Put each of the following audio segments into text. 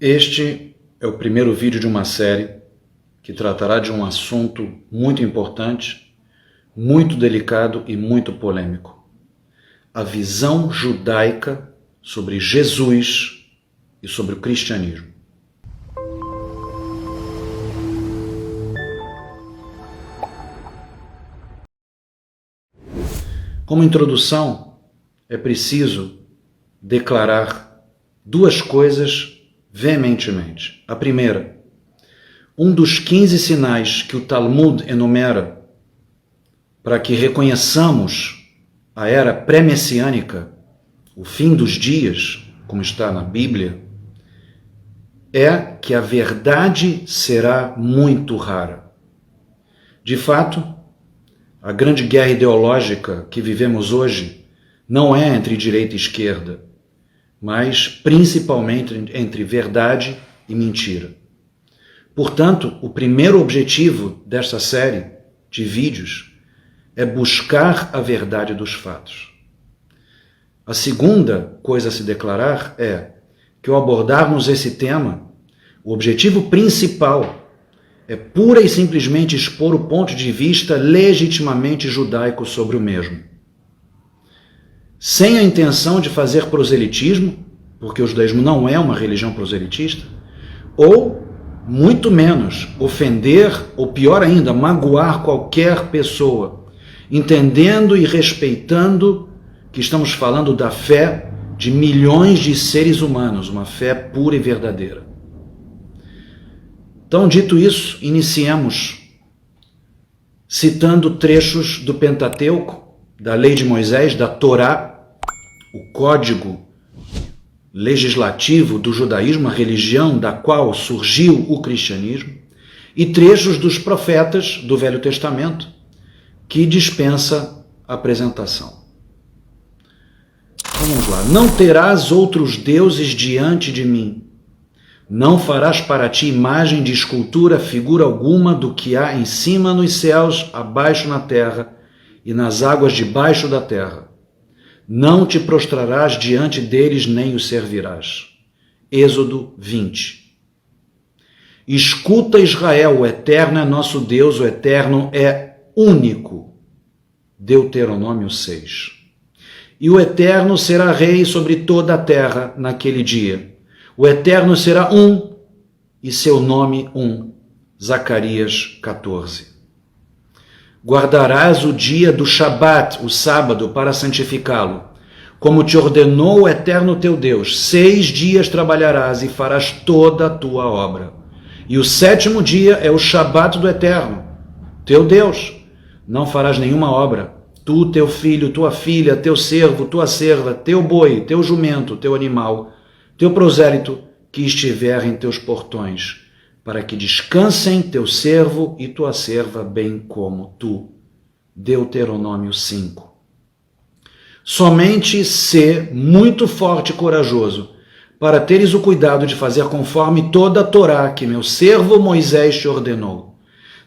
Este é o primeiro vídeo de uma série que tratará de um assunto muito importante, muito delicado e muito polêmico. A visão judaica sobre Jesus e sobre o cristianismo. Como introdução, é preciso declarar duas coisas veementemente. A primeira, um dos 15 sinais que o Talmud enumera para que reconheçamos a era pré-messiânica, o fim dos dias, como está na Bíblia, é que a verdade será muito rara. De fato, a grande guerra ideológica que vivemos hoje não é entre direita e esquerda, mas principalmente entre verdade e mentira. Portanto, o primeiro objetivo desta série de vídeos é buscar a verdade dos fatos. A segunda coisa a se declarar é que, ao abordarmos esse tema, o objetivo principal é pura e simplesmente expor o ponto de vista legitimamente judaico sobre o mesmo. Sem a intenção de fazer proselitismo, porque o judaísmo não é uma religião proselitista, ou, muito menos, ofender, ou pior ainda, magoar qualquer pessoa, entendendo e respeitando que estamos falando da fé de milhões de seres humanos, uma fé pura e verdadeira. Então, dito isso, iniciemos citando trechos do Pentateuco, da Lei de Moisés, da Torá, o código legislativo do judaísmo, a religião da qual surgiu o cristianismo, e trechos dos profetas do Velho Testamento, que dispensa apresentação. Vamos lá. Não terás outros deuses diante de mim. Não farás para ti imagem de escultura, figura alguma do que há em cima nos céus, abaixo na terra e nas águas debaixo da terra. Não te prostrarás diante deles, nem os servirás. Êxodo 20. Escuta, Israel, o Eterno é nosso Deus, o Eterno é único. Deuteronômio 6. E o Eterno será rei sobre toda a terra naquele dia. O Eterno será um, e seu nome um. Zacarias 14. Guardarás o dia do Shabat, o sábado, para santificá-lo, como te ordenou o Eterno teu Deus. 6 dias trabalharás e farás toda a tua obra. E o 7º dia é o Shabat do Eterno, teu Deus. Não farás nenhuma obra. Tu, teu filho, tua filha, teu servo, tua serva, teu boi, teu jumento, teu animal, teu prosélito que estiver em teus portões, para que descansem teu servo e tua serva, bem como tu. Deuteronômio 5. Somente sê muito forte e corajoso, para teres o cuidado de fazer conforme toda a Torá que meu servo Moisés te ordenou.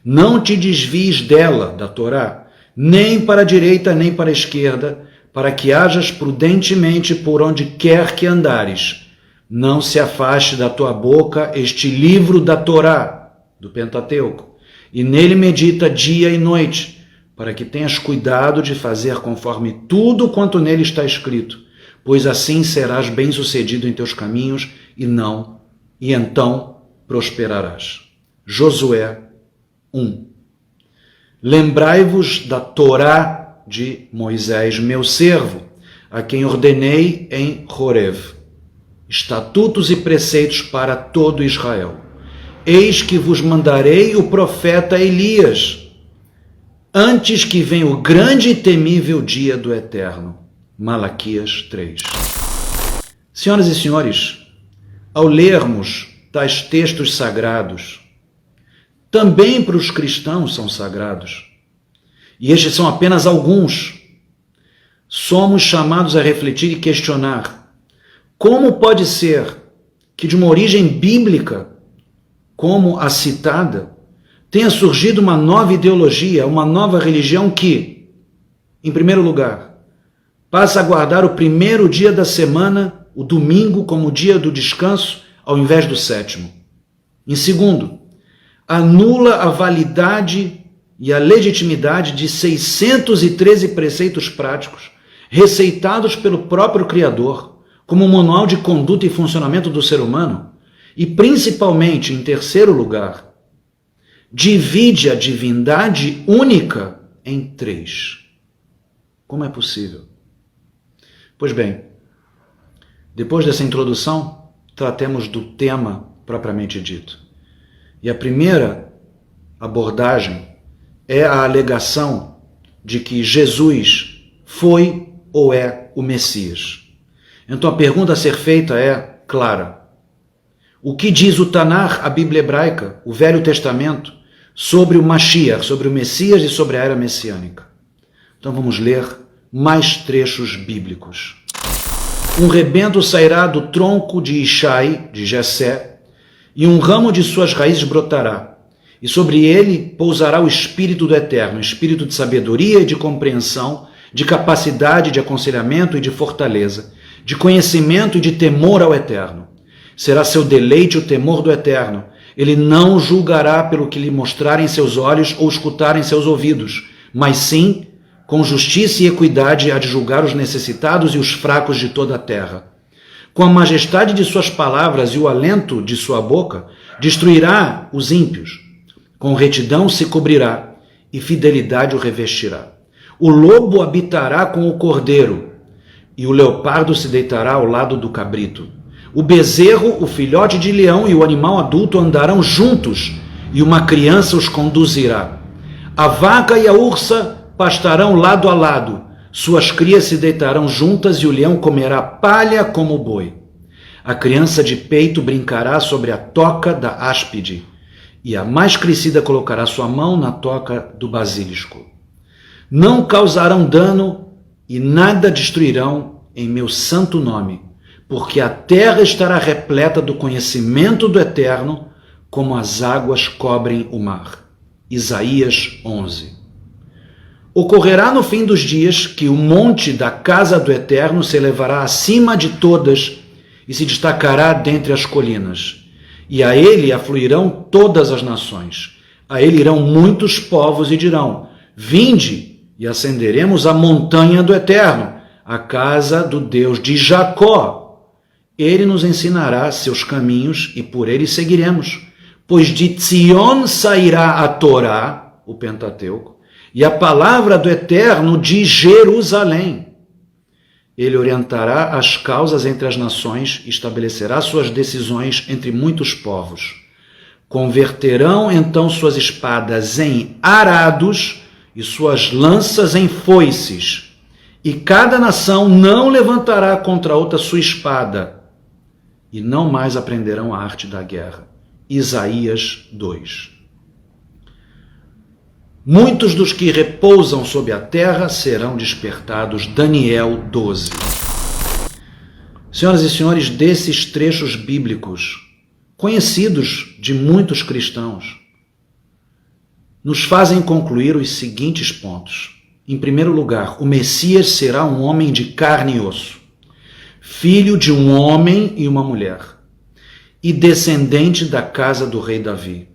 Não te desvies dela, da Torá, nem para a direita nem para a esquerda, para que hajas prudentemente por onde quer que andares. Não se afaste da tua boca este livro da Torá, do Pentateuco, e nele medita dia e noite, para que tenhas cuidado de fazer conforme tudo quanto nele está escrito, pois assim serás bem-sucedido em teus caminhos e então prosperarás. Josué 1. Lembrai-vos da Torá de Moisés, meu servo, a quem ordenei em Horeb, estatutos e preceitos para todo Israel. Eis que vos mandarei o profeta Elias, antes que venha o grande e temível dia do Eterno. Malaquias 3. Senhoras e senhores, ao lermos tais textos sagrados, também para os cristãos são sagrados, e estes são apenas alguns, somos chamados a refletir e questionar: como pode ser que de uma origem bíblica, como a citada, tenha surgido uma nova ideologia, uma nova religião que, em primeiro lugar, passa a guardar o primeiro dia da semana, o domingo, como dia do descanso, ao invés do sétimo. Em segundo, anula a validade e a legitimidade de 613 preceitos práticos receitados pelo próprio Criador como um manual de conduta e funcionamento do ser humano. E principalmente, em terceiro lugar, divide a divindade única em 3. Como é possível? Pois bem, depois dessa introdução, tratemos do tema propriamente dito. E a primeira abordagem é a alegação de que Jesus foi ou é o Messias. Então a pergunta a ser feita é clara. O que diz o Tanar, a Bíblia hebraica, o Velho Testamento, sobre o Mashiach, sobre o Messias e sobre a era messiânica? Então vamos ler mais trechos bíblicos. Um rebento sairá do tronco de Ishai, de Jessé, e um ramo de suas raízes brotará. E sobre ele pousará o Espírito do Eterno, espírito de sabedoria e de compreensão, de capacidade, de aconselhamento e de fortaleza, de conhecimento e de temor ao Eterno. Será seu deleite o temor do Eterno. Ele não julgará pelo que lhe mostrarem seus olhos ou escutarem seus ouvidos, mas sim, com justiça e equidade, há de julgar os necessitados e os fracos de toda a terra. Com a majestade de suas palavras e o alento de sua boca, destruirá os ímpios. Com retidão se cobrirá e fidelidade o revestirá. O lobo habitará com o cordeiro e o leopardo se deitará ao lado do cabrito. O bezerro, o filhote de leão e o animal adulto andarão juntos e uma criança os conduzirá. A vaca e a ursa pastarão lado a lado, suas crias se deitarão juntas e o leão comerá palha como o boi. A criança de peito brincará sobre a toca da áspide e a mais crescida colocará sua mão na toca do basilisco. Não causarão dano e nada destruirão em meu santo nome, porque a terra estará repleta do conhecimento do Eterno, como as águas cobrem o mar. Isaías 11. Ocorrerá no fim dos dias que o monte da casa do Eterno se elevará acima de todas e se destacará dentre as colinas. E a ele afluirão todas as nações. A ele irão muitos povos e dirão: vinde e ascenderemos a montanha do Eterno, a casa do Deus de Jacó. Ele nos ensinará seus caminhos e por ele seguiremos. Pois de Tzion sairá a Torá, o Pentateuco, e a palavra do Eterno de Jerusalém. Ele orientará as causas entre as nações e estabelecerá suas decisões entre muitos povos. Converterão então suas espadas em arados e suas lanças em foices, e cada nação não levantará contra outra sua espada, e não mais aprenderão a arte da guerra. Isaías 2. Muitos dos que repousam sob a terra serão despertados. Daniel 12. Senhoras e senhores, desses trechos bíblicos, conhecidos de muitos cristãos, nos fazem concluir os seguintes pontos. Em primeiro lugar, o Messias será um homem de carne e osso, filho de um homem e uma mulher, e descendente da casa do rei Davi.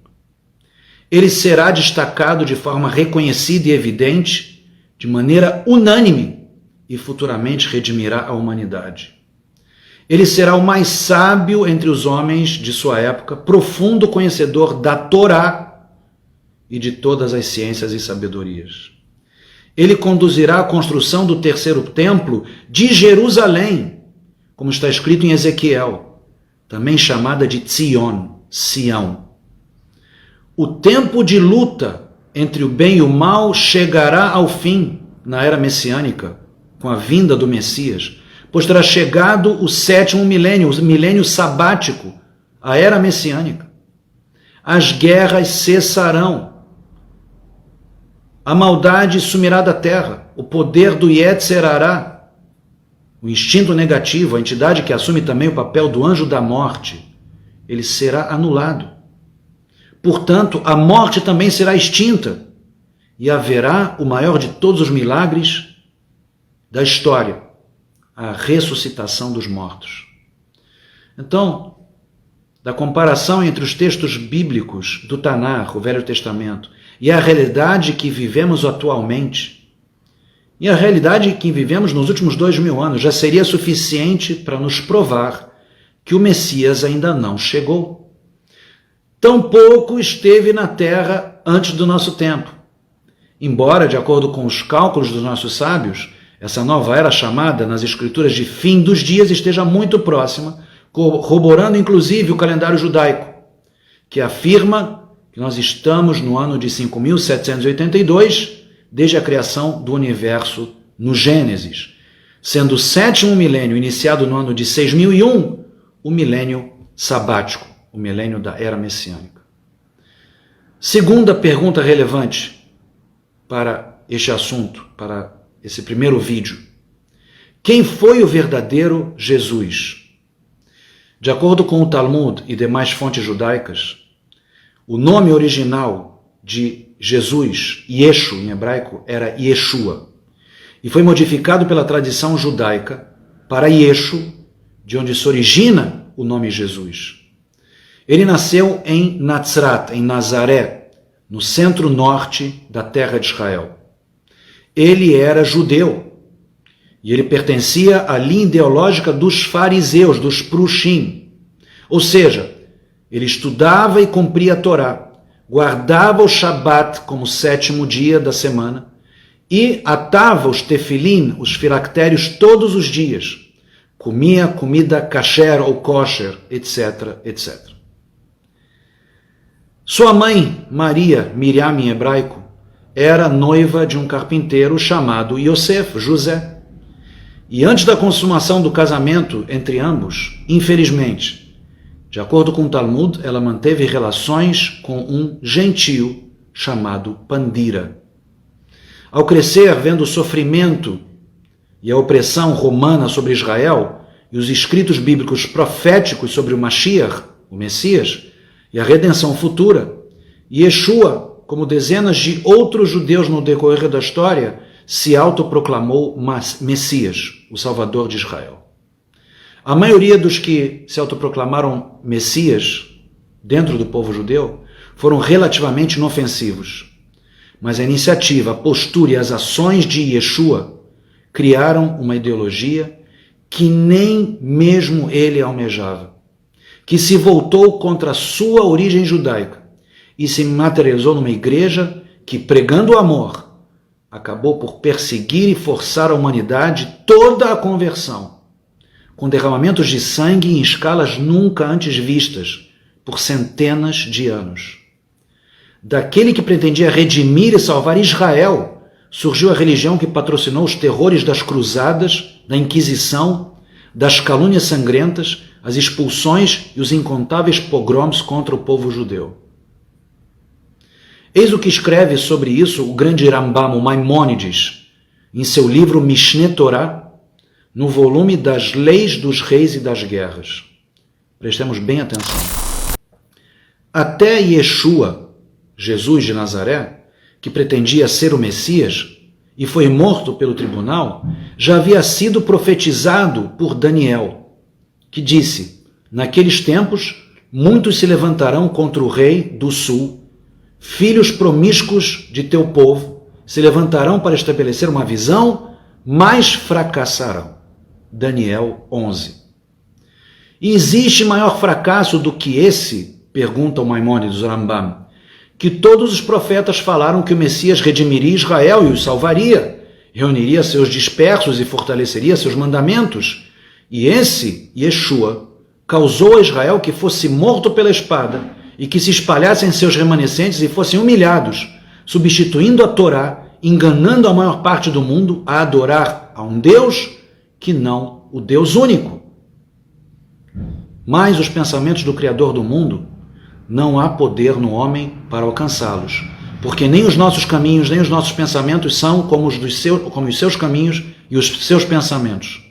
Ele será destacado de forma reconhecida e evidente, de maneira unânime, e futuramente redimirá a humanidade. Ele será o mais sábio entre os homens de sua época, profundo conhecedor da Torá e de todas as ciências e sabedorias. Ele conduzirá a construção do terceiro templo de Jerusalém, como está escrito em Ezequiel, também chamada de Tzion, Sião. O tempo de luta entre o bem e o mal chegará ao fim na era messiânica, com a vinda do Messias, pois terá chegado o sétimo milênio, o milênio sabático, a era messiânica. As guerras cessarão, a maldade sumirá da terra, o poder do Yetzer Hará, o instinto negativo, a entidade que assume também o papel do anjo da morte, ele será anulado. Portanto, a morte também será extinta e haverá o maior de todos os milagres da história, a ressuscitação dos mortos. Então, da comparação entre os textos bíblicos do Tanar, o Velho Testamento, e a realidade que vivemos atualmente, e a realidade que vivemos nos últimos 2000 anos, já seria suficiente para nos provar que o Messias ainda não chegou. Tampouco esteve na terra antes do nosso tempo. Embora, de acordo com os cálculos dos nossos sábios, essa nova era chamada nas escrituras de fim dos dias esteja muito próxima, corroborando inclusive o calendário judaico, que afirma que nós estamos no ano de 5.782, desde a criação do universo no Gênesis, sendo o 7º milênio iniciado no ano de 6001, o milênio sabático, o milênio da era messiânica. Segunda pergunta relevante para este assunto, para esse primeiro vídeo. Quem foi o verdadeiro Jesus? De acordo com o Talmud e demais fontes judaicas, o nome original de Jesus, Yeshu em hebraico, era Yeshua, e foi modificado pela tradição judaica para Yeshu, de onde se origina o nome Jesus. Ele nasceu em Nazrat, em Nazaré, no centro-norte da terra de Israel. Ele era judeu e ele pertencia à linha ideológica dos fariseus, dos Prushim. Ou seja, ele estudava e cumpria a Torá, guardava o Shabat como 7º dia da semana e atava os tefilim, os filactérios, todos os dias. Comia comida kasher ou kosher, etc, etc. Sua mãe, Maria, Miriam em hebraico, era noiva de um carpinteiro chamado Yosef, José. E antes da consumação do casamento entre ambos, infelizmente, de acordo com o Talmud, ela manteve relações com um gentio chamado Pandira. Ao crescer, vendo o sofrimento e a opressão romana sobre Israel e os escritos bíblicos proféticos sobre o Mashiach, o Messias, e a redenção futura, Yeshua, como dezenas de outros judeus no decorrer da história, se autoproclamou Messias, o Salvador de Israel. A maioria dos que se autoproclamaram Messias dentro do povo judeu foram relativamente inofensivos, mas a iniciativa, a postura e as ações de Yeshua criaram uma ideologia que nem mesmo ele almejava, que se voltou contra a sua origem judaica e se materializou numa igreja que, pregando o amor, acabou por perseguir e forçar a humanidade toda a conversão, com derramamentos de sangue em escalas nunca antes vistas, por centenas de anos. Daquele que pretendia redimir e salvar Israel, surgiu a religião que patrocinou os terrores das cruzadas, da Inquisição, das calúnias sangrentas, as expulsões e os incontáveis pogroms contra o povo judeu. Eis o que escreve sobre isso o grande Rambam, o Maimônides, em seu livro Mishneh Torah, no volume das Leis dos Reis e das Guerras. Prestemos bem atenção. Até Yeshua, Jesus de Nazaré, que pretendia ser o Messias e foi morto pelo tribunal, já havia sido profetizado por Daniel, que disse: naqueles tempos, muitos se levantarão contra o rei do sul, filhos promíscuos de teu povo se levantarão para estabelecer uma visão, mas fracassarão. Daniel 11. E existe maior fracasso do que esse? Pergunta o Maimônides, o Rambam, que todos os profetas falaram que o Messias redimiria Israel e os salvaria, reuniria seus dispersos e fortaleceria seus mandamentos. E esse, Yeshua, causou a Israel que fosse morto pela espada e que se espalhassem seus remanescentes e fossem humilhados, substituindo a Torá, enganando a maior parte do mundo a adorar a um Deus que não o Deus único. Mas os pensamentos do Criador do mundo, não há poder no homem para alcançá-los, porque nem os nossos caminhos, nem os nossos pensamentos são como os seus caminhos e os seus pensamentos.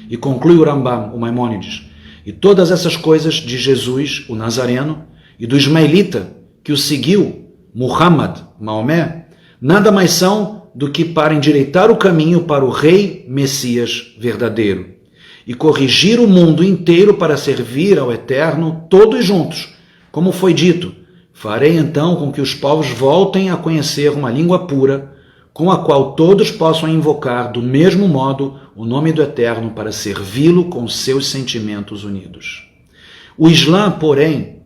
E conclui o Rambam, o Maimônides, e todas essas coisas de Jesus, o Nazareno, e do ismaelita que o seguiu, Muhammad, Maomé, nada mais são do que para endireitar o caminho para o rei Messias verdadeiro. e corrigir o mundo inteiro para servir ao Eterno todos juntos. Como foi dito, farei então com que os povos voltem a conhecer uma língua pura, com a qual todos possam invocar do mesmo modo o nome do Eterno para servi-lo com seus sentimentos unidos. O Islã, porém,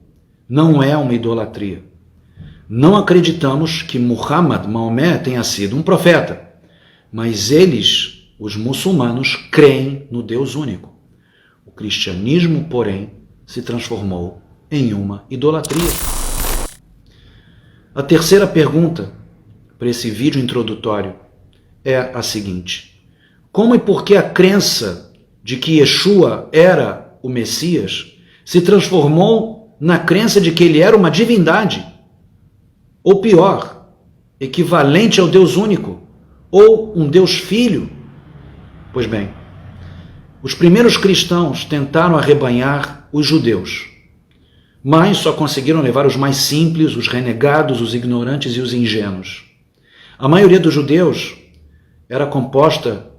não é uma idolatria. Não acreditamos que Muhammad, Maomé, tenha sido um profeta, mas eles, os muçulmanos, creem no Deus único. O cristianismo, porém, se transformou em uma idolatria. A terceira pergunta para esse vídeo introdutório é a seguinte: como e por que a crença de que Yeshua era o Messias se transformou na crença de que ele era uma divindade? Ou pior, equivalente ao Deus único, ou um Deus filho? Pois bem, os primeiros cristãos tentaram arrebanhar os judeus, mas só conseguiram levar os mais simples, os renegados, os ignorantes e os ingênuos. A maioria dos judeus era composta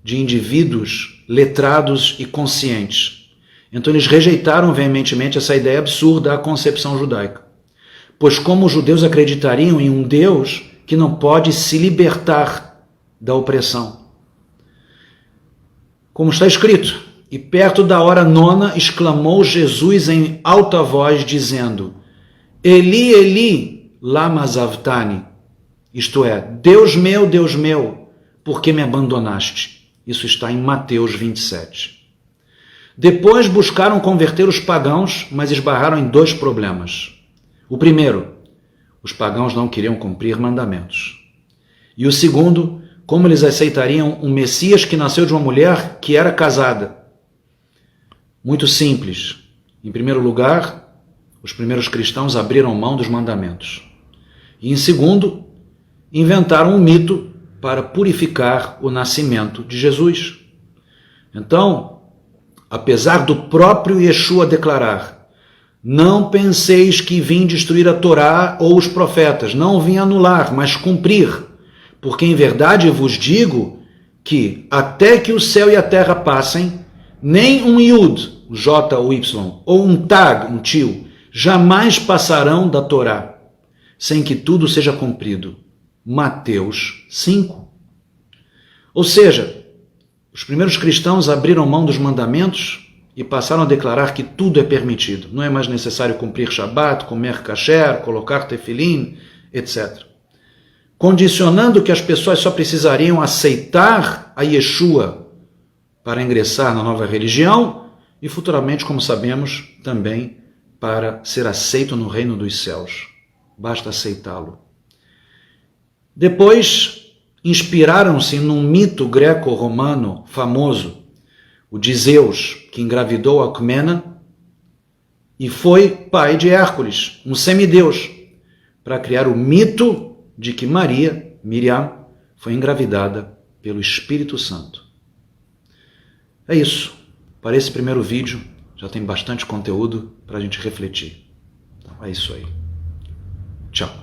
de indivíduos letrados e conscientes. Então eles rejeitaram veementemente essa ideia absurda da concepção judaica. Pois como os judeus acreditariam em um Deus que não pode se libertar da opressão? Como está escrito, e perto da hora nona exclamou Jesus em alta voz, dizendo: Eli, Eli, lama sabachthani, isto é, Deus meu, por que me abandonaste? Isso está em Mateus 27. Depois buscaram converter os pagãos, mas esbarraram em dois problemas. O primeiro, os pagãos não queriam cumprir mandamentos. E o segundo, como eles aceitariam um Messias que nasceu de uma mulher que era casada? Muito simples. Em primeiro lugar, os primeiros cristãos abriram mão dos mandamentos. E em segundo, inventaram um mito para purificar o nascimento de Jesus. Então, apesar do próprio Yeshua declarar: não penseis que vim destruir a Torá ou os profetas, não vim anular, mas cumprir, porque em verdade vos digo que até que o céu e a terra passem, nem um Yud, J ou Y, ou um Tag, um tio, jamais passarão da Torá, sem que tudo seja cumprido. Mateus 5. Ou seja, os primeiros cristãos abriram mão dos mandamentos e passaram a declarar que tudo é permitido. Não é mais necessário cumprir Shabat, comer kasher, colocar tefilim, etc. Condicionando que as pessoas só precisariam aceitar a Yeshua para ingressar na nova religião e futuramente, como sabemos, também para ser aceito no reino dos céus. Basta aceitá-lo. Depois, inspiraram-se num mito greco-romano famoso, o de Zeus, que engravidou Alcmena e foi pai de Hércules, um semideus, para criar o mito de que Maria, Miriam, foi engravidada pelo Espírito Santo. É isso. Para esse primeiro vídeo, já tem bastante conteúdo para a gente refletir. Então, é isso aí. Tchau.